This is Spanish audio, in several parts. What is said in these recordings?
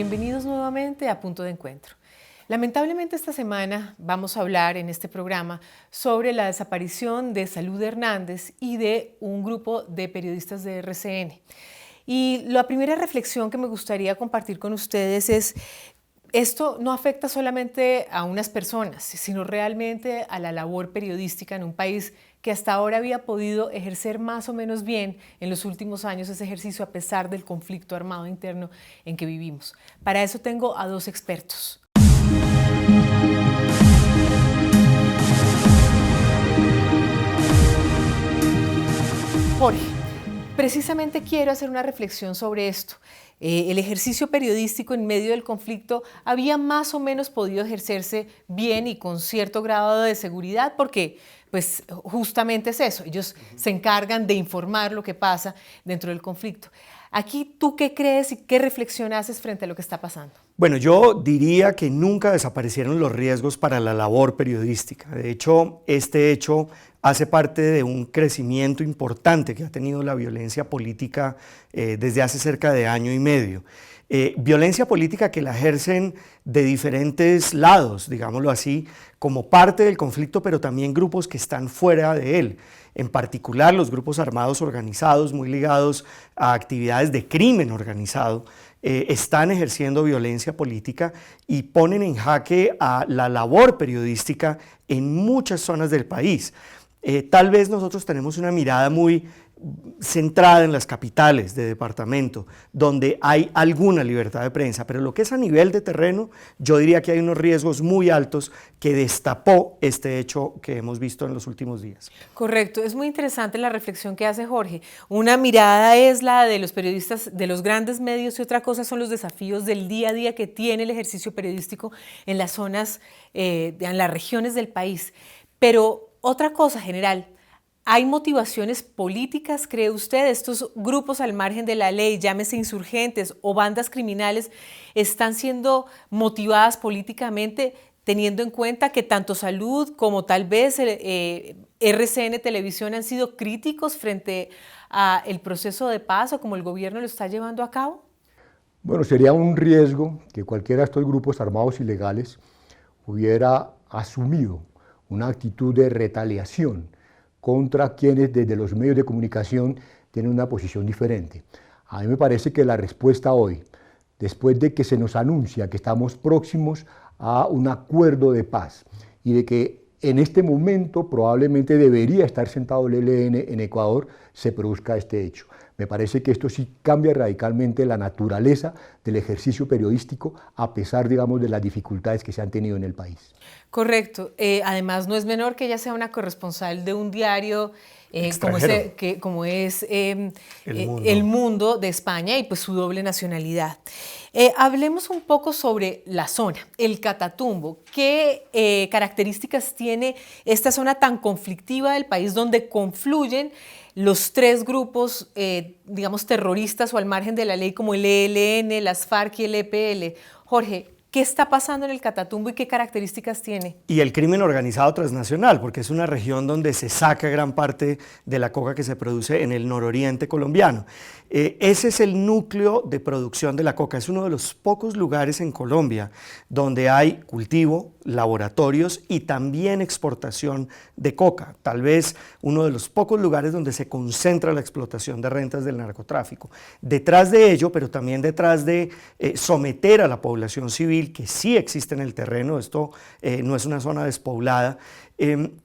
Bienvenidos nuevamente a Punto de Encuentro. Lamentablemente esta semana vamos a hablar en este programa sobre la desaparición de Salud Hernández y de un grupo de periodistas de RCN. Y la primera reflexión que me gustaría compartir con ustedes es: esto no afecta solamente a unas personas, sino realmente a la labor periodística en un país que hasta ahora había podido ejercer más o menos bien en los últimos años ese ejercicio a pesar del conflicto armado interno en que vivimos. Para eso tengo a dos expertos. Jorge, precisamente quiero hacer una reflexión sobre esto. El ejercicio periodístico en medio del conflicto había más o menos podido ejercerse bien y con cierto grado de seguridad porque pues justamente es eso, ellos se encargan de informar lo que pasa dentro del conflicto. Aquí, ¿tú qué crees y qué reflexión haces frente a lo que está pasando? Bueno, yo diría que nunca desaparecieron los riesgos para la labor periodística. De hecho, este hecho hace parte de un crecimiento importante que ha tenido la violencia política desde hace cerca de año y medio. Violencia política que la ejercen de diferentes lados, digámoslo así, como parte del conflicto, pero también grupos que están fuera de él. En particular, los grupos armados organizados, muy ligados a actividades de crimen organizado, están ejerciendo violencia política y ponen en jaque a la labor periodística en muchas zonas del país. Tal vez nosotros tenemos una mirada muy centrada en las capitales de departamento, donde hay alguna libertad de prensa, pero lo que es a nivel de terreno, yo diría que hay unos riesgos muy altos que destapó este hecho que hemos visto en los últimos días. Correcto, es muy interesante la reflexión que hace Jorge. Una mirada es la de los periodistas de los grandes medios y otra cosa son los desafíos del día a día que tiene el ejercicio periodístico en las zonas, en las regiones del país. Pero otra cosa general, ¿hay motivaciones políticas, cree usted? ¿Estos grupos al margen de la ley, llámese insurgentes o bandas criminales, están siendo motivadas políticamente teniendo en cuenta que tanto Salud como tal vez RCN Televisión han sido críticos frente al proceso de paz o como el gobierno lo está llevando a cabo? Bueno, sería un riesgo que cualquiera de estos grupos armados ilegales hubiera asumido una actitud de retaliación contra quienes desde los medios de comunicación tienen una posición diferente. A mí me parece que la respuesta hoy, después de que se nos anuncia que estamos próximos a un acuerdo de paz y de que en este momento probablemente debería estar sentado el ELN en Ecuador, se produzca este hecho. Me parece que esto sí cambia radicalmente la naturaleza del ejercicio periodístico a pesar, digamos, de las dificultades que se han tenido en el país. Correcto. Además, no es menor que ella sea una corresponsal de un diario como es El Mundo de España y pues su doble nacionalidad. Hablemos un poco sobre la zona, el Catatumbo. ¿Qué características tiene esta zona tan conflictiva del país donde confluyen los tres grupos, digamos, terroristas o al margen de la ley como el ELN, las FARC y el EPL? Jorge, ¿qué está pasando en el Catatumbo y qué características tiene? Y el crimen organizado transnacional, porque es una región donde se saca gran parte de la coca que se produce en el nororiente colombiano. Ese es el núcleo de producción de la coca. Es uno de los pocos lugares en Colombia donde hay cultivo, laboratorios y también exportación de coca. Tal vez uno de los pocos lugares donde se concentra la explotación de rentas del narcotráfico. Detrás de ello, pero también detrás de someter a la población civil, que sí existe en el terreno, esto no es una zona despoblada,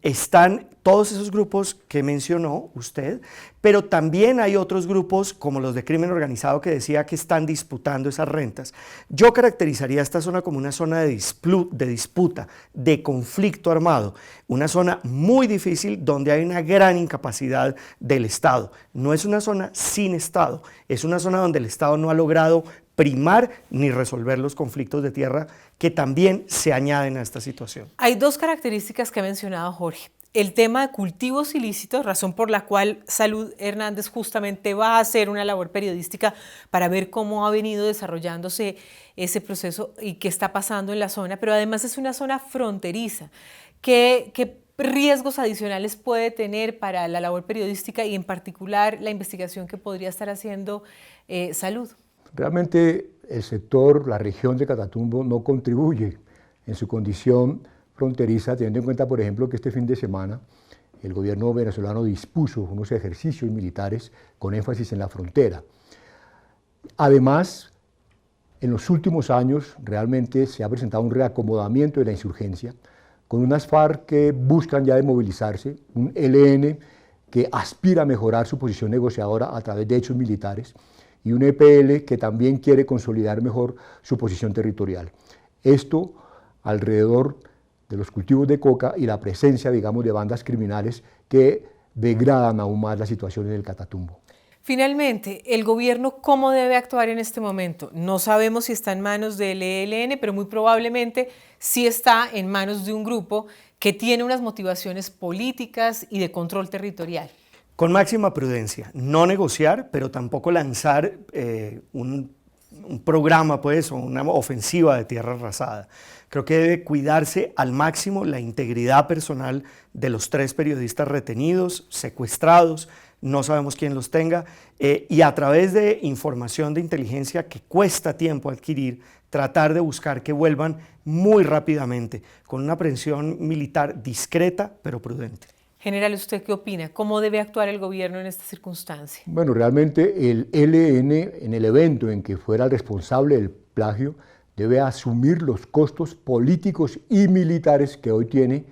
están todos esos grupos que mencionó usted, pero también hay otros grupos como los de crimen organizado que decía que están disputando esas rentas. Yo caracterizaría esta zona como una zona de disputa, de conflicto armado, una zona muy difícil donde hay una gran incapacidad del Estado. No es una zona sin Estado, es una zona donde el Estado no ha logrado primar ni resolver los conflictos de tierra que también se añaden a esta situación. Hay dos características que ha mencionado Jorge. El tema de cultivos ilícitos, razón por la cual Salud Hernández justamente va a hacer una labor periodística para ver cómo ha venido desarrollándose ese proceso y qué está pasando en la zona, pero además es una zona fronteriza. ¿Qué riesgos adicionales puede tener para la labor periodística y en particular la investigación que podría estar haciendo Salud? Realmente el sector, la región de Catatumbo no contribuye en su condición fronteriza, teniendo en cuenta, por ejemplo, que este fin de semana el gobierno venezolano dispuso unos ejercicios militares con énfasis en la frontera. Además, en los últimos años realmente se ha presentado un reacomodamiento de la insurgencia, con unas FARC que buscan ya desmovilizarse, un ELN que aspira a mejorar su posición negociadora a través de hechos militares, y un EPL que también quiere consolidar mejor su posición territorial. Esto alrededor de los cultivos de coca y la presencia, digamos, de bandas criminales que degradan aún más la situación en el Catatumbo. Finalmente, ¿el gobierno cómo debe actuar en este momento? No sabemos si está en manos del ELN, pero muy probablemente sí está en manos de un grupo que tiene unas motivaciones políticas y de control territorial. Con máxima prudencia, no negociar, pero tampoco lanzar un programa, pues, o una ofensiva de tierra arrasada. Creo que debe cuidarse al máximo la integridad personal de los 3 periodistas retenidos, secuestrados, no sabemos quién los tenga, y a través de información de inteligencia que cuesta tiempo adquirir, tratar de buscar que vuelvan muy rápidamente, con una aprehensión militar discreta pero prudente. General, ¿usted qué opina? ¿Cómo debe actuar el gobierno en esta circunstancia? Bueno, realmente el ELN, en el evento en que fuera el responsable del plagio, debe asumir los costos políticos y militares que hoy tiene,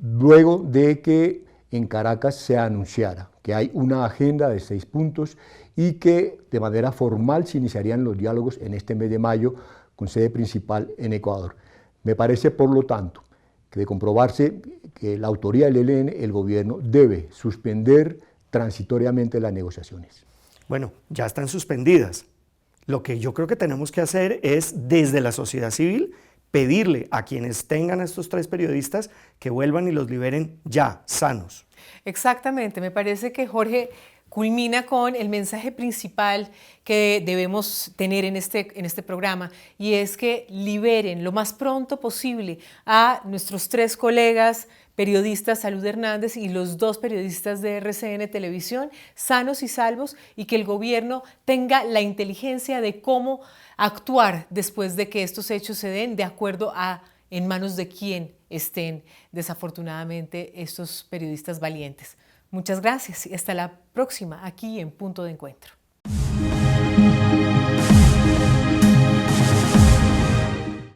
luego de que en Caracas se anunciara que hay una agenda de 6 puntos y que de manera formal se iniciarían los diálogos en este mes de mayo con sede principal en Ecuador. Me parece, por lo tanto, que de comprobarse que la autoría del ELN, el gobierno debe suspender transitoriamente las negociaciones. Bueno, ya están suspendidas. Lo que yo creo que tenemos que hacer es, desde la sociedad civil, pedirle a quienes tengan a estos 3 periodistas que vuelvan y los liberen ya, sanos. Exactamente, me parece que Jorge culmina con el mensaje principal que debemos tener en este programa, y es que liberen lo más pronto posible a nuestros 3 colegas periodistas, Salud Hernández y los 2 periodistas de RCN Televisión, sanos y salvos, y que el gobierno tenga la inteligencia de cómo actuar después de que estos hechos se den, de acuerdo a en manos de quién estén desafortunadamente estos periodistas valientes. Muchas gracias y hasta la próxima aquí en Punto de Encuentro.